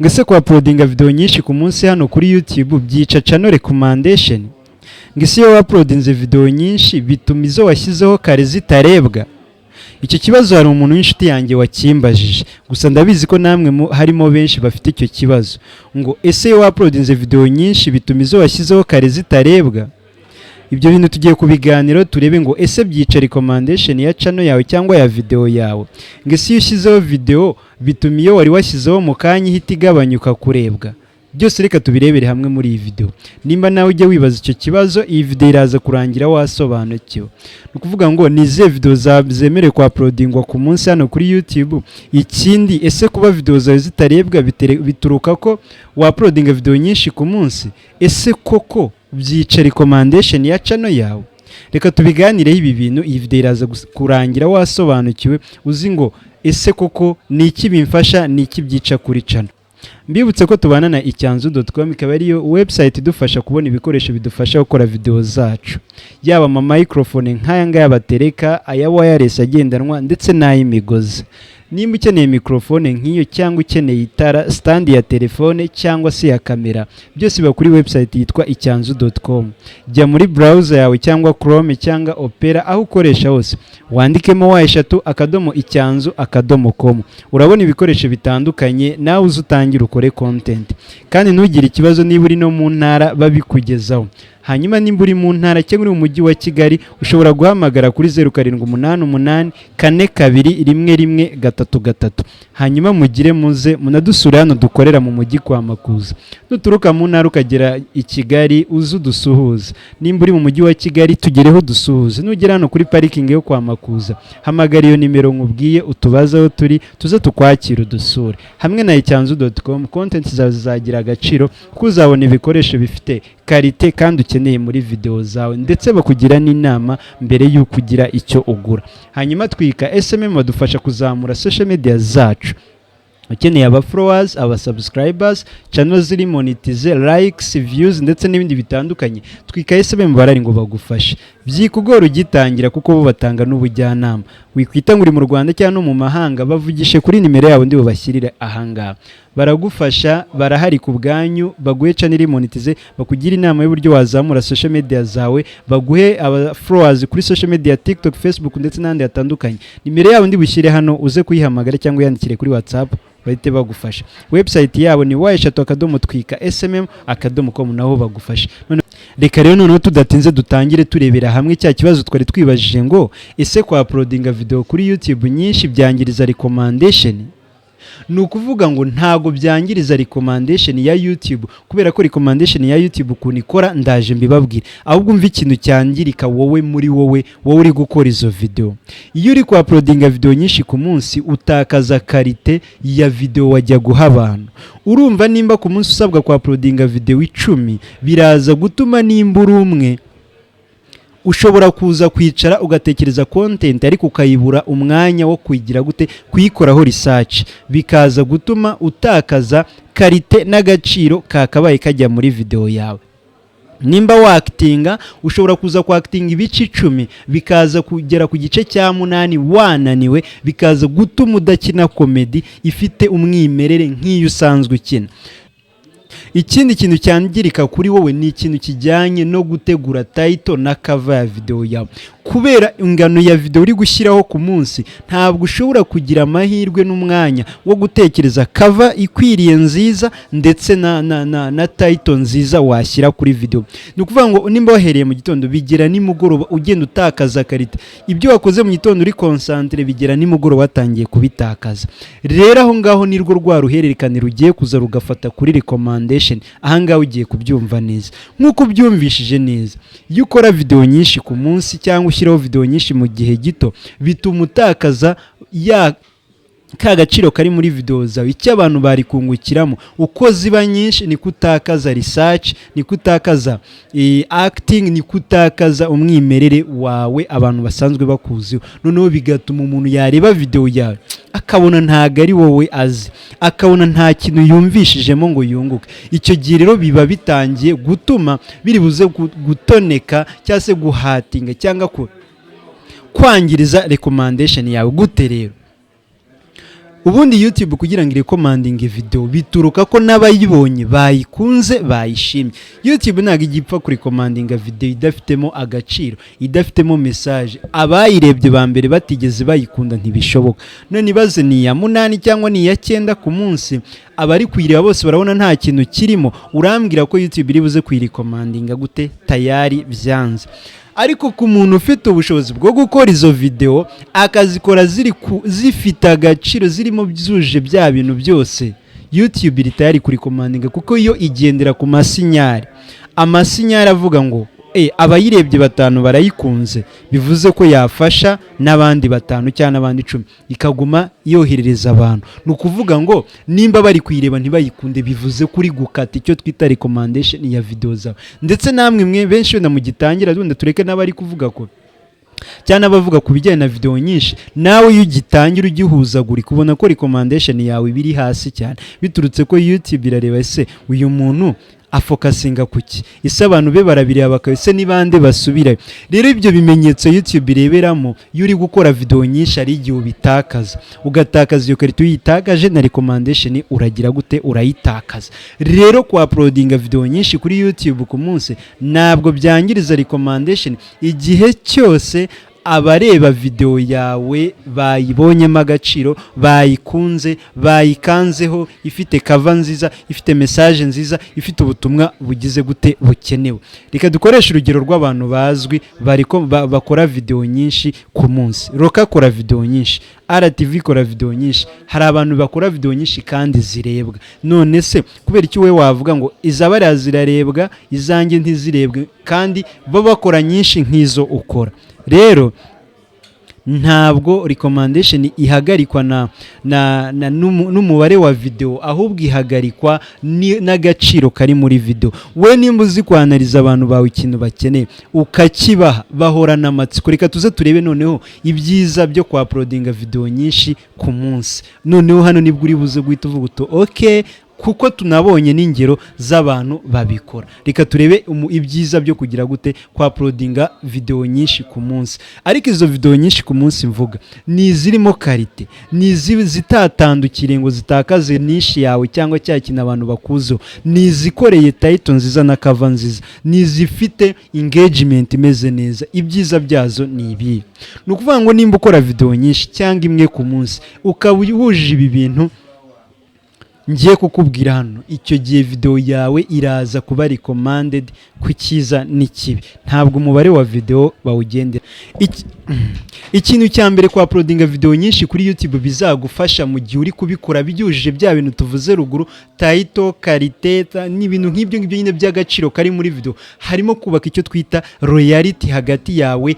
ngese kwa uploadinga video nyinshi ku munsi hano kuri YouTube byica channel recommendation. Ngese iyo uploadinze video nyinshi bituma izo washyizeho kare zitarebwa. Icyo kibazo hari umuntu w'inshuti yanjye wakimbajije, gusa ndabizi ko namwe harimo benshi bafite icyo kibazo, ngo ese iyo uploadinze video nyinshi bituma izo washyizeho kare zitarebwa. Ibyo bintu tugiye kubiganiro turebe ngo ese byica recommendation ya channel yawe cyangwa ya video yawe. Ngese iyo ushyizeho video bituma iyo wari washyizeho mu kanya ihita igabanyuka kurebwa. Byose reka tubirebere hamwe muri iyi video. Nimba nawe ujye wibaza icyo kibazo, iyi video iraza kurangira wasobanukiwe. Nukuvuga ngo nize video zemerewe kwa uploadingwa ku munsi hano kuri YouTube. Ikindi, ese kuba video zawe zitarebwa bituruka ko wa uploadinga video nyinshi ku munsi? Ese koko byica recommendation ya channel yawe? Reka tubiganireho ibi bintu, iyi video iraza kurangira wasobanukiwe, uzi ngo ese koko ni iki bimfasha, ni iki byica kuri channel. Mbibutse ko tubana na icyanzu.com, ikaba ariyo website idufasha kubona ibikoresho bidufasha gukora video zacu, yaba ama microphone nk'aya ngaya batereka, aya wireless agendanwa ndetse n'ay'imigozi. Nimba ukeneye microphone nk'iyo cyangwa ukeneye itara, stand ya telefone cyangwa se ya kamera, byose biba kuri website yitwa icyanzu.com. Jya muri browser yawe cyangwa Chrome cyangwa Opera, aho ukoresha hose wandikemo wa3icyanzu.com. urabona ibikoresho bitandukanye, nawe uzutangira ukore content. Kandi ntugire ikibazo niba uri no mu ntara babikugezaho. Hanyuma nimba uri mu ntara cyangwa uri mu mujyi wa Kigali, ushobora guhamagara kuri 0788 42 1133. Hanyuma mugire muze munadusura hano dukorera mu mujyi kwa Makuza. Nuturuka mu ntara ukagera i Kigali uzudusuhuza. Nimba uri mu mujyi wa Kigali tugereho dusuhuze. Nugera hano kuri parking yo kwa Makuza, hamagara iyo nimero nkubwiye utubazaho turi, tuza tukwakira udusure. Hamwe na icyanzu.com content zawe zizagira agaciro, kuzabona ibikoresho bifite karite kandi ukeneye muri video zawe, ndetse bakugira n'inama mbere y'uko ugira icyo ugura. Hanyuma twika SMM badufasha kuzamura social media zacu. Ukeneye aba followers, aba subscribers, channel ziri monetize, likes, views ndetse n'ibindi bitandukanye, twika SMM barari ngo bagufashe. Byikugora ugitangira kuko bo batanga n'ubujyanama. Wikwita nguri mu Rwanda cyangwa no mu mahanga, bavugishe kuri nimero yabo ndi bubashyirire ahanga. Baragufasha, barahari ku bwanyu, baguhe channel monetize, bakugira inama y'uburyo wazamura social media zawe, baguhe aba followers kuri social media TikTok, Facebook ndetse n'andi atandukanye. Nimero yabo ndi bushyire hano, uze kuyihamagara cyangwa yandikire kuri WhatsApp, bahite bagufasha. Website yabo ni wa3.twika.smm.com, naho bagufasha. Reka rero noneho tudatinze dutangire turebera hamwe cya kibazo twari twibajije ngo ese kwa uploadinga video kuri YouTube nyinshi byangiriza recommendation? Nukuvuga ngo ntago byangiriza recommendation ya YouTube, kubera ko recommendation ya YouTube ukuntu ikora ndaje mbibabwira. Ahubwo umva ikintu cyangirika wowe muri wowe uri gukora izo video. Iyo uri kwa uploadinga video nyinshi ku munsi, utakaza karite ya video wajya guha abantu. Urumva nimba ku munsi usabwa kwa uploadinga video 10, biraza gutuma nimba uri umwe ushobora kuza kwicara ugatekereza content ariko ukayibura umwanya wo kuyigira gute, kuyikoraho research, bikaza gutuma utakaza karite n'agaciro kakabaye kajya muri video yawe. Nimba waactinga, ushobora kuza kuactinga ibice 10 bikaza kugera ku gice cya 8 wananiwe, bikaza gutuma udakina comedy ifite umwimerere nk'iyo usanzwe ukina. Ikindi kintu cyangirika kuri wowe ni ikintu kijyanye no gutegura title na cover ya video yawe. Kubera ingano ya video uri gushyiraho ku munsi, ntabwo ushobora kugira amahirwe n'umwanya wo gutekereza cover ikwiriye nziza ndetse na title nziza washyira kuri video. Ni ukuvuga ngo nimba wahereye mu gitondo, bigera nimugoroba ugenda utakaza karite. Ibyo wakoze mu gitondo uri concentre, bigera nimugoroba watangiye kubitakaza. Rero aho ngaho ni rwo rwa ruhererekane rugiye kuza rugafata kuri recommendation. Aha ngaho ugiye kubyumva neza. Nkuko byumvishije neza, iyo ukora video nyinshi ku munsi cyangwa ushyiraho video nyinshi mu gihe gito, bituma utakaza ka gaciro kari muri video zawe, icyo abantu bari kungukiramo. Uko ziba nyinshi ni kutakaza research, ni kutakaza acting, ni kutakaza umwimerere wawe abantu basanzwe bakuziho. Noneho bigatuma umuntu yareba video yawe akabona ntago ari wowe azi, akabona nta kintu yumvishijemo ngo yunguke. Icyo gihe rero biba bitangiye gutuma biri buze gutoneka cyangwa se guhatinga cyangwa kwangiriza recommendation yawe. Gute rero? ubundi YouTube kugira ngo irekomandinge video bituruka ko n'abayibonye bayikunze bayishimye. YouTube ntabwo igipfa kurekomandinga video idafitemo agaciro, idafitemo message, abayirebye ba mbere batigeze bayikunda ntibishoboka. None ibaze ni ya 8 cyangwa ni ya 9 ku munsi, abari kuyireba bose barabona nta kintu kirimo, urambwira ko YouTube iri buze kuyirekomandinga gute? Tayari byanze. Ariko ku muntu ufite ubushobozi bwo gukora izo video akazikora zifite agaciro, zirimo byuje bya bintu byose, YouTube iri tayari kurekomandinga, kuko iyo igendera ku amasinyari avuga ngo abayirebye 5 barayikunze, bivuze ko yafasha n'abandi 5 cyangwa n'abandi 10, ikaguma yoherereza abantu. Nukuvuga ngo nimba bari kuyireba ntibayikunde, bivuze kuri gukata icyo twita recommendation ya video zawe. Ndetse namwe mwe benshi wenda mugitangira, wenda tureke n'abari kuvuga ko cyane abavuga ku bijyanye na video nyinshi, nawe iyo ugitangira ugihuzagura kubona ko recommendation yawe biri hasi cyane, biturutse ko YouTube irareba ese uyu muntu afokasinga kuki, ise abantu be barabireba bakabise nibande basubira. Rero ibyo bimenyetso YouTube ireberamo iyo uri gukora video nyinshi ari igihe ubitakaza, ugatakaza iyo karito uyitakaje na recommendation uragira gute? Urayitakaza. Rero kwa uploadinga video nyinshi kuri YouTube ku munsi ntabwo byangiriza recommendation igihe cyose abareba video yawe bayibonyemo agaciro, bayikunze, bayikanzeho, ifite cover nziza, ifite message nziza, ifite ubutumwa bugize gute bukenewe. Reka dukoresha urugero rw'abantu bazwi bakora video nyinshi ku munsi. Roka akora video nyinshi, RTV ikora video nyinshi, hari abantu bakora video nyinshi kandi zirebwa. None se kubera iki we wavuga ngo izabara zirarebwa izange ntizirebwe kandi bo bakora nyinshi nk'izo ukora? Rero ntabwo recommendation ihagarikwa n'umubare wa video, ahubwo ihagarikwa n'agaciro kari muri video. We nimba uzi kwanariza abantu bawe ikintu bakeneye ukakibaha, bahorana amatsiko. Reka tuze turebe noneho ibyiza byo kwa uploadinga video nyinshi ku munsi. Noneho hano nibwo uri buze guhita uvuga uto okay, kuko tunabonye n'ingero z'abantu babikora. Reka turebe ibyiza byo kugira gute kwa uploadinga video nyinshi ku munsi. Ariko izo video nyinshi ku munsi mvuga ni zirimo karite, ni zitatandukire ngo zitakaze niche yawe cyangwa cya kintu abantu bakuzo, ni zikoreye title nziza na cover nziza, ni zifite engagement imeze neza. Ibyiza byazo ni ibi. Nukuvuga ngo nimba ukora video nyinshi cyangwa imwe ku munsi ukaba uhuje ibi bintu ngiye kukubwira hano, icyo gihe video yawe iraza kuba recommended ku cyiza n'ikibi. Ntabwo umubare wa video bawugendera. Ikintu cya mbere kwa uploadinga video nyinshi kuri YouTube bizagufasha mu gihe uri kubikora byujuje bya bintu tuvuze ruguru, title, karite n'ibintu nk'ibyo nyine by'agaciro kari muri video, harimo kubaka icyo twita loyalty hagati yawe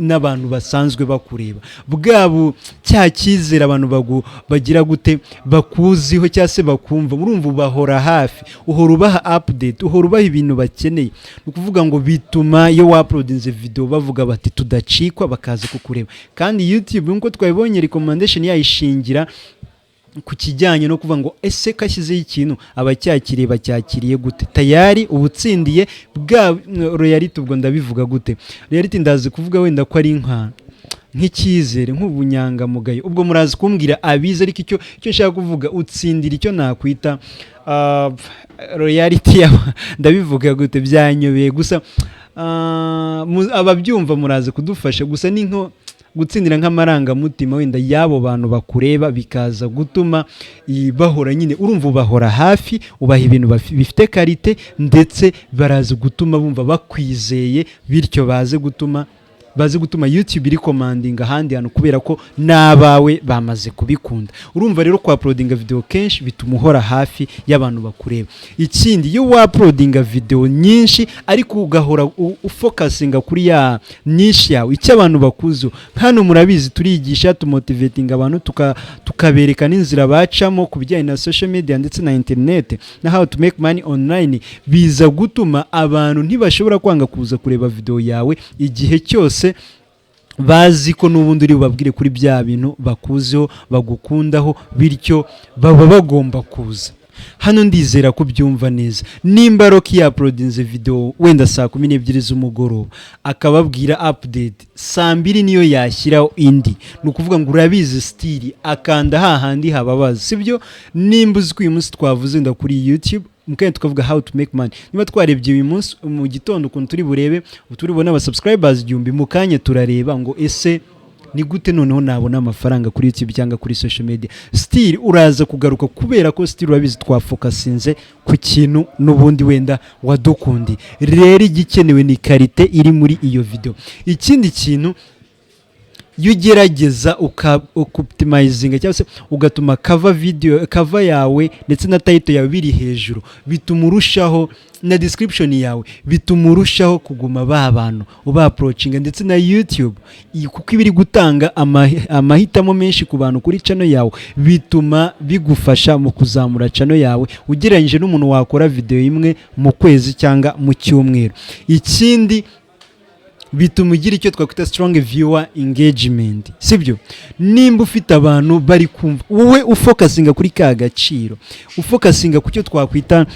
n'abantu basanzwe bakureba. Bwabo cya cyizere abantu bagira gute bakuziho cyase bakumva, urumva bahora hafi, uhora ubaha update, uhora ubaha ibintu bakeneye. Ukuvuga ngo bituma iyo uploadinze video bavuga bati tudacikwa, bakaza kukureba. Kandi YouTube nkuko twabibonye recommendation yayishingira ku kijyanye no kuvuga ngo ese kashyizeho ikintu abacyakiriye bacyakiriye gute, tayari ubutsindiye bwa loyalty. Ubwo ndabivuga gute? Loyalty ndazi kuvuga wenda ko ari nk'icyizere, nk'ubunyangamugayo. Ubwo murazi kumbwira abize, ariko icyo nshaka kuvuga utsindira icyo nakwita loyalty ndabivuga gute? Byanyobeye gusa ababyumva murazi kudufasha. Gusa ni nko gutsindira nk'amarangamutima wenda y'abo bantu bakureba, bikaza gutuma bahora nyine, urumva bahora hafi, ubaha ibintu bifite karite, ndetse baraza gutuma bumva bakwizeye, bityo bazi gutuma YouTube iri commanding ahandi hantu kubera ko nabawe bamaze kubikunda. Urumva rero kwa uploadinga video kenshi bituma uhora hafi y'abantu bakureba. Ikindi, iyo wa uploadinga video nyinshi ariko ugahora ufocusinga kuri ya niche yawe, icyo abantu bakuzo. Hano murabizi turigisha, tumotivating abantu, tukabereka n'inzira bacamo ku bijyanye na social media ndetse na internet na how to make money online. Biza gutuma abantu ntibashobora kwanga kuza kureba video yawe igihe cyose bazi ko n'ubundi uri bubabwire kuri bya bintu bakuzeho, bagukundaho, bityo baba bagomba kuza. hano ndizera ko byumva neza. Nimba Rocky uploadinze video wenda saa 12 z'umugoroba akababwira update saa 2 niyo yashyiraho indi, nukuvuga ngo urabizi stili akanda hahandi hababaza, sibyo? Nimba uzi ko uyu munsi twavuze nda kuri YouTube mukanye tukavuga how to make money, niba twarebye uyu munsi mu gitondo ukuntu turi burebe turibona aba subscribers 1000 mukanye turareba ngo ese ni gute noneho nabona amafaranga kuri YouTube cyangwa kuri social media. Still uraza kugaruka kubera ko still urabizi twafokasinze ku kintu n'ubundi wenda wadukundi. Rero igikenewe ni karite iri muri iyo video. Ikindi kintu yugerageza ukoptimizinga cyangwa se ugatuma cover yawe ndetse na title yawe biri hejuru, bituma urushaho na description yawe, bituma urushaho kuguma abantu uba approachinga, ndetse na YouTube kuko ibiri gutanga amahitamo menshi ku bantu kuri channel yawe, bituma bigufasha mu kuzamura channel yawe ugereranyije n'umuntu wakora video imwe mu kwezi cyangwa mu cyumweru. Ikindi bituma ugira icyo twakwita strong viewer engagement, sibyo? Nimba ufite abantu bari kumva, wowe ufokasinga kuri ka gaciro, ufokasinga ku cyo twakwita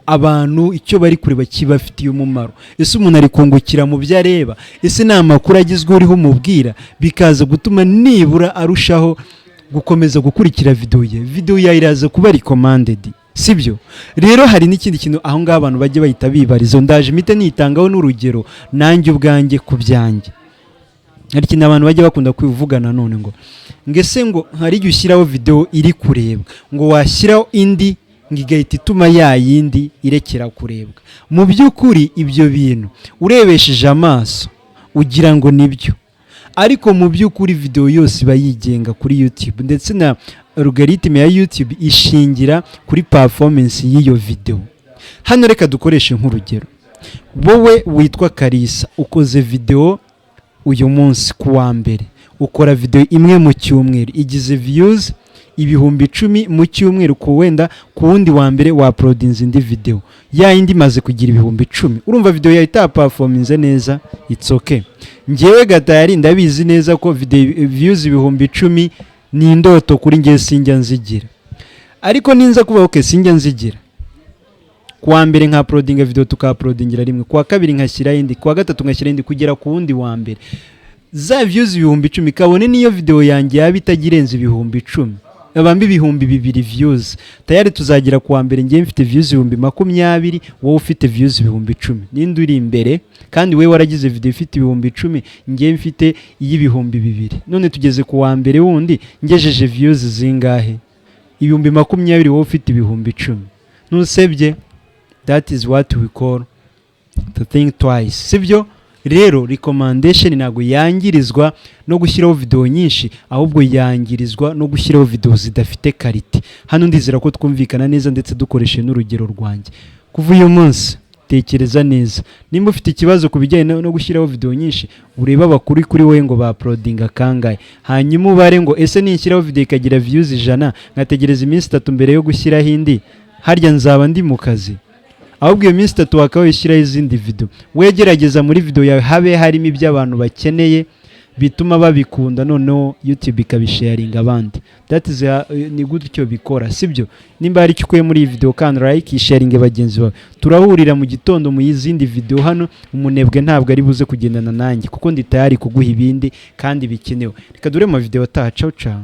abantu icyo bari kureba kibafitiye umumaro, ese umuntu ari kungukira mu byo areba, ese nta makuru agizwe uriho umubwira, bikaza gutuma nibura arushaho gukomeza gukurikira video ye iraza kuba recommended, sibyo? Rero hari n'ikindi kintu aho ngaho abantu bajye bahita bibarizo, ndaje mite nitangaho n'urugero nanjye ubwanjye ku byanjye. Hari kintu abantu bajye bakunda kwivugana none ngo ngese ngo hari igihe ushyiraho video iri kurebwa ngo washyiraho indi ngigahita ituma yindi irekera kurebwa. Mu by'ukuri ibyo bintu urebesheje amaso ugira ngo nibyo, ariko mu by'ukuri video yose bayigenga kuri YouTube, ndetse na algorithm ya YouTube ishingira kuri performance y'iyo video. Hano reka dukoreshe nk'urugero, wowe witwa Kalisa ukoze video uyu munsi ku wa mbere, ukora video imwe mu cyumweru igize views 10,000 mu cyumweru, ku wenda ku wundi wa mbere wa uploadinze indi video ya indi maze kugira 10,000, urumva video ya ita performance neza, it's okay. Ngewe gatayari ndabizi neza ko video views 10,000 ni indoto kuri nge sinjya nzigira, ariko ninza kuba okay sinjya nzigira. Kwa mbere nka uploading video tuka-uploadingira rimwe, kwa kabiri nkashyira indi, kwa gatatu nkashyira indi, kugera ku wundi wa mbere za views 10,000 kabone niyo video yanjye yabitagirenze 10,000, abambi 2,000 views tayari tuzagira kuwa mbere ngiye mfite views 20,000, wowe ufite views 10,000. Ninde uri imbere? Kandi we waragize video ifite 10,000, ngiye mfite 2,000. None tugeze kuwa mbere wundi ngejeje views zingahe? 20,000, wowe ufite 10,000. Nusebye? That is what we call to think twice, sibyo? Rero recommendation nago yangirizwa no gushyiraho video nyinshi, ahubwo yangirizwa no gushyiraho video zidafite karite. Hano ndizera ko twumvikana neza ndetse dukoreshe n'urugero rwanjye. Kuva uyu munsi tekereza neza, nimba ufite ikibazo kubijyanye no gushyiraho video nyinshi, ureba bakuri kuri wowe ngo ba uploadinga kangahe, hanyuma ubare ngo ese nishyiraho video ikagira views 100 ngategereza iminsi 3 mbere yo gushyiraho indi, harya nzaba ndi mu kazi? Ahubwo iyo minsi 3 wakabaye ushyiraho izindi video, wegerageza muri video yawe habe harimo ibyo abantu bakeneye bituma babikunda, noneho YouTube ikabisharinga abandi. That is ni gutyo bikora, sibyo? Nimba hari icyo ukuye muri iyi video kandi like sharinge bagenzi bawe, turahurira mu gitondo mu yizindi video. Hano umunebwe ntabwo ari buze kugendana nanjye kuko ndi tayari kuguha ibindi kandi bikenewe. Reka dure mu video taha. Ciao ciao.